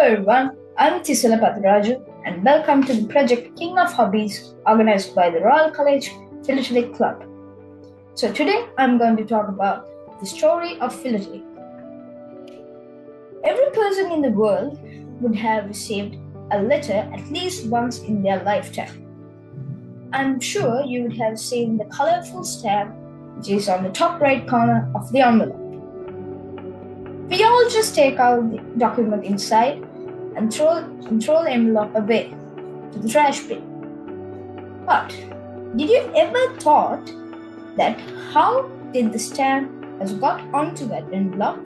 everyone, I'm Thisala Pathiraja and welcome to the project King of Hobbies organized by the Royal College Philatelic Club. So today I'm going to talk about the story of Philately. Every person in the world would have received a letter at least once in their lifetime. I'm sure you would have seen the colorful stamp which is on the top right corner of the envelope. We all just take out the document inside and throw the envelope away to the trash bin. But did you ever thought that how did the stamp has got onto that envelope?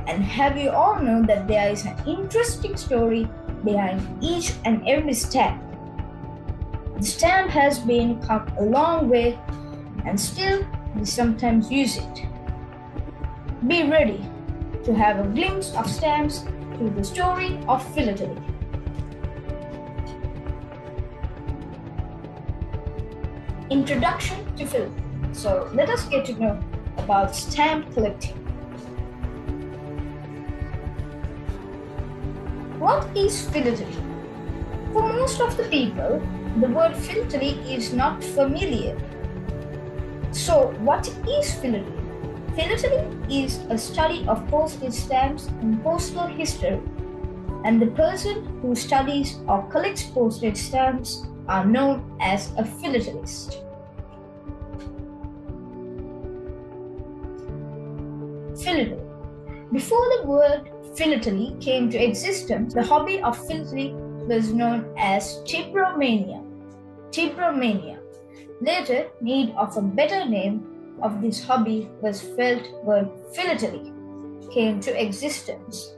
And have you all known that there is an interesting story behind each and every stamp? The stamp has been come a long way and still we sometimes use it. Be ready to have a glimpse of stamps through the story of Philately. Introduction to Philately. So let us get to know about stamp collecting. What is Philately? For most of the people, the word Philately is not familiar. So what is Philately? Philately is a study of postage stamps and postal history, and the person who studies or collects postage stamps are known as a philatelist. Philately. Before the word philately came to existence, the hobby of philately was known as tibromania. Later, need of a better name of this hobby was felt when philately came to existence.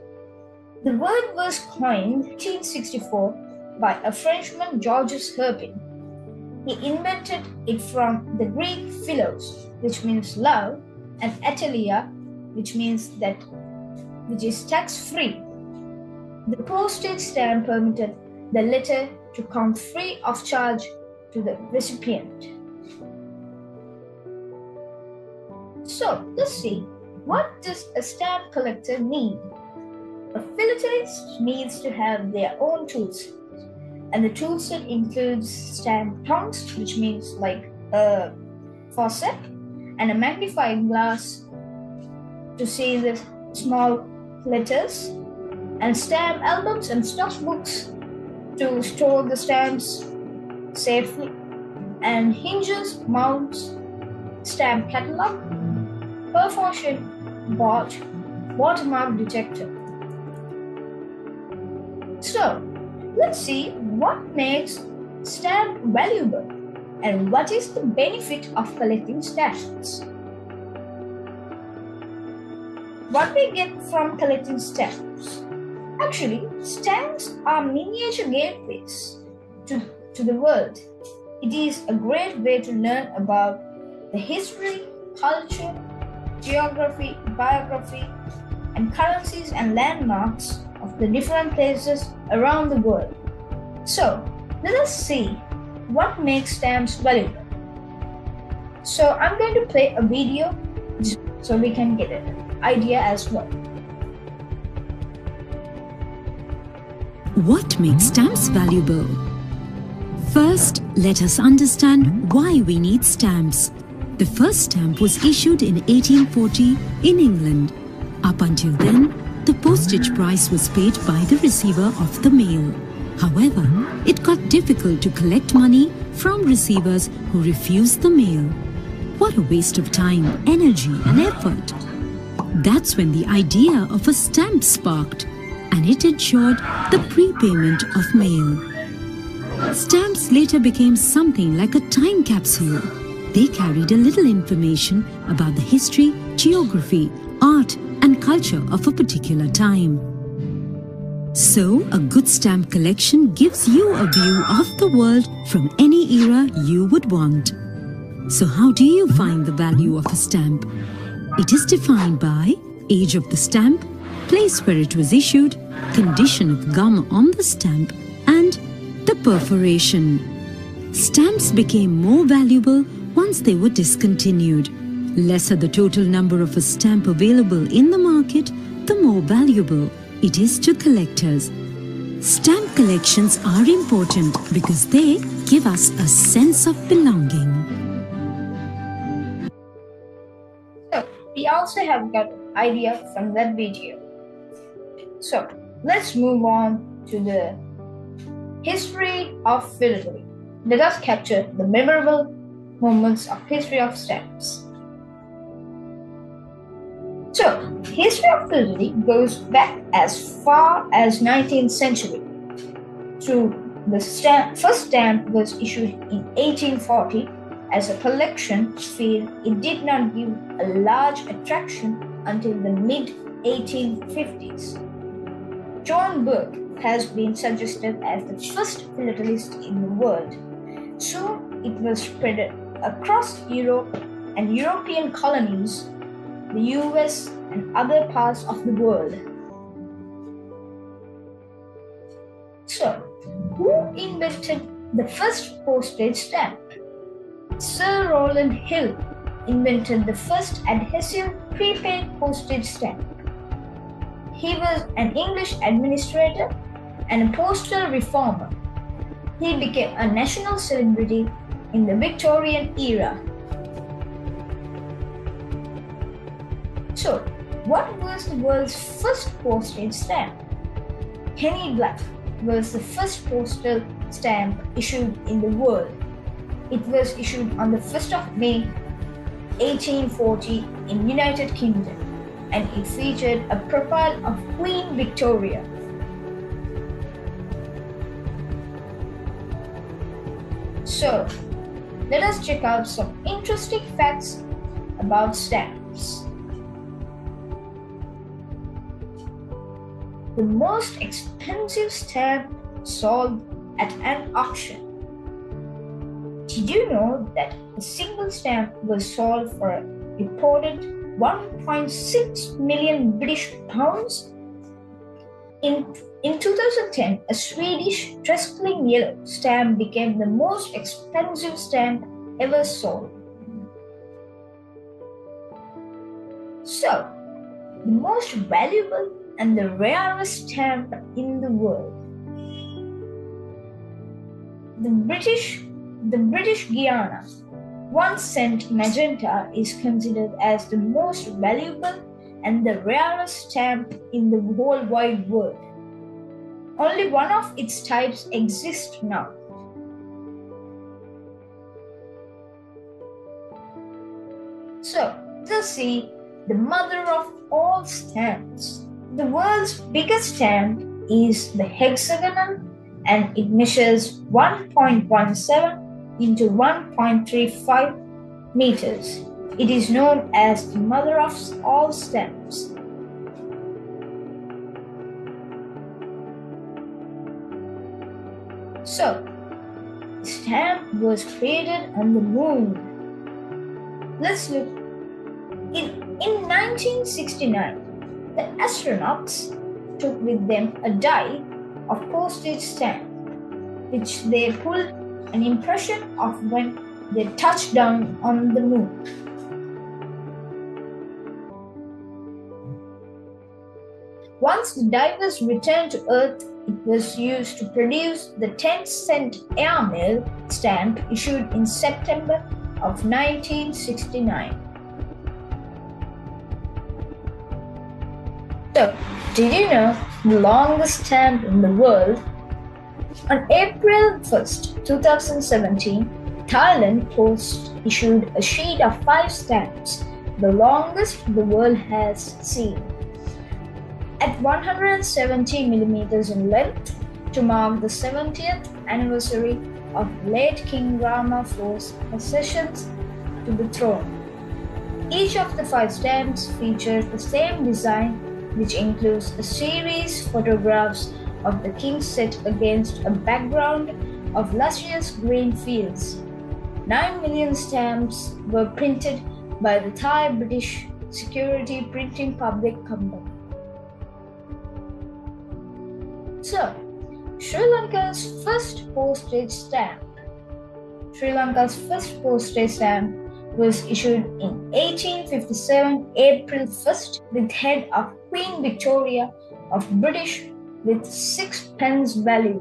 The word was coined in 1864 by a Frenchman, Georges Herpin. He invented it from the Greek philos, which means love, and atelia, which is tax-free. The postage stamp permitted the letter to come free of charge to the recipient. So let's see, what does a stamp collector need? A philatelist needs to have their own toolset, and the toolset includes stamp tongs, which means like a faucet, and a magnifying glass to see the small letters, and stamp albums and stuff books to store the stamps safely, and hinges, mounts, stamp catalog, perforation board, watermark detector. So, let's see what makes stamp valuable and what is the benefit of collecting stamps. What we get from collecting stamps? Actually, stamps are miniature gateways to the world. It is a great way to learn about the history, culture, geography, biography, and currencies and landmarks of the different places around the world. So, let us see what makes stamps valuable. So, I'm going to play a video so we can get an idea as well. What makes stamps valuable? First, let us understand why we need stamps. The first stamp was issued in 1840 in England. Up until then, the postage price was paid by the receiver of the mail. However, it got difficult to collect money from receivers who refused the mail. What a waste of time, energy, and effort. That's when the idea of a stamp sparked, and it ensured the prepayment of mail. Stamps later became something like a time capsule. They carried a little information about the history, geography, art, and culture of a particular time. So, a good stamp collection gives you a view of the world from any era you would want. So, how do you find the value of a stamp? It is defined by age of the stamp, place where it was issued, condition of gum on the stamp, and the perforation. Stamps became more valuable once they were discontinued. Lesser the total number of a stamp available in the market, the more valuable, it is to collectors. Stamp collections are important because they give us a sense of belonging. So, we also have got an idea from that video. So, let's move on to the history of Philately. Let us capture the memorable moments of history of stamps. So, history of Philately goes back as far as 19th century. So, the first stamp was issued in 1840 as a collection field. It did not give a large attraction until the mid-1850s. John Burke has been suggested as the first philatelist in the world. Soon it was spread across Europe and European colonies, the US and other parts of the world. So, who invented the first postage stamp? Sir Rowland Hill invented the first adhesive prepaid postage stamp. He was an English administrator and a postal reformer. He became a national celebrity in the Victorian era. So, what was the world's first postage stamp? Penny Black was the first postal stamp issued in the world. It was issued on the 1st of May 1840 in United Kingdom, and it featured a profile of Queen Victoria. So, let us check out some interesting facts about stamps. The most expensive stamp sold at an auction. Did you know that a single stamp was sold for a reported 1.6 million British pounds? In 2010, a Swedish trespassing yellow stamp became the most expensive stamp ever sold. So, the most valuable and the rarest stamp in the world. The British Guiana 1 cent magenta is considered as the most valuable and the rarest stamp in the whole wide world. Only one of its types exists now. So, let's see the mother of all stamps. The world's biggest stamp is the hexagonal, and it measures 1.17 into 1.35 meters. It is known as the mother of all stamps. So, the stamp was created on the moon. Let's look. In 1969, the astronauts took with them a die of postage stamp, which they pulled an impression of when they touched down on the moon. Once the die was returned to Earth, it was used to produce the 10-cent airmail stamp issued in September of 1969. So, did you know the longest stamp in the world? On April 1st, 2017, Thailand Post issued a sheet of 5 stamps, the longest the world has seen. At 170 millimeters in length, to mark the 70th anniversary of late King Rama IV's accessions to the throne. Each of the 5 stamps features the same design, which includes a series photographs of the king set against a background of luscious green fields. 9 million stamps were printed by the Thai British Security Printing Public Company. So, Sri Lanka's first postage stamp. Sri Lanka's first postage stamp was issued in 1857, April 1st, with head of Queen Victoria of British with 6 pence value.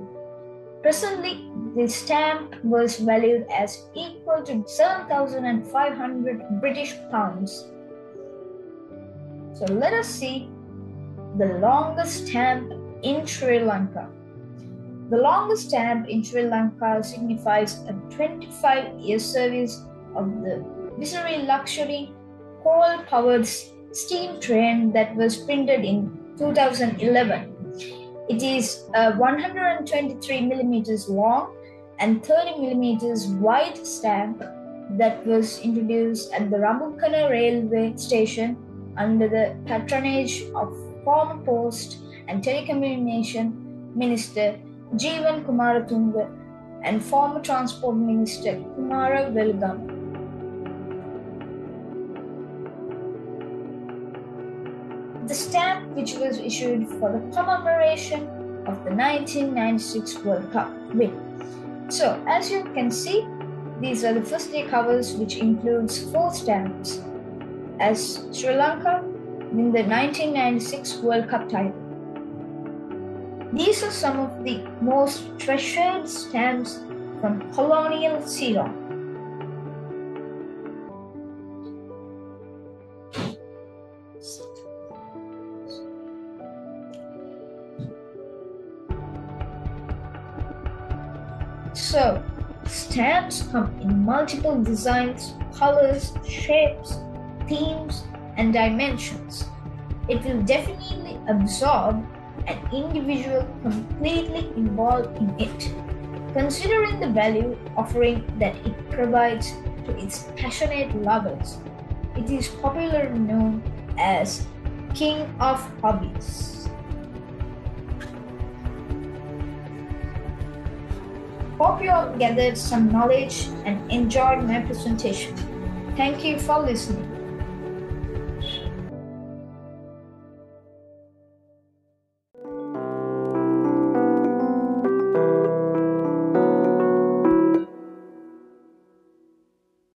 Presently, the stamp was valued as equal to 7,500 British pounds. So let us see the longest stamp in Sri Lanka. The longest stamp in Sri Lanka signifies a 25-year service of the Viceroy luxury coal-powered steam train that was printed in 2011. It is 123 millimeters long and 30 millimeters wide stamp that was introduced at the Rambukana railway station under the patronage of former Post and Telecommunication Minister Jeevan Kumaratunga and former Transport Minister Kumara Velgam. The stamp, which was issued for the commemoration of the 1996 World Cup win. So, as you can see, these are the first day covers, which includes 4 stamps as Sri Lanka win the 1996 World Cup title. These are some of the most treasured stamps from colonial Ceylon. So, stamps come in multiple designs, colors, shapes, themes, and dimensions. It will definitely absorb an individual completely involved in it, considering the value offering that it provides to its passionate lovers. It is popularly known as King of Hobbies. Hope you all gathered some knowledge and enjoyed my presentation. Thank you for listening.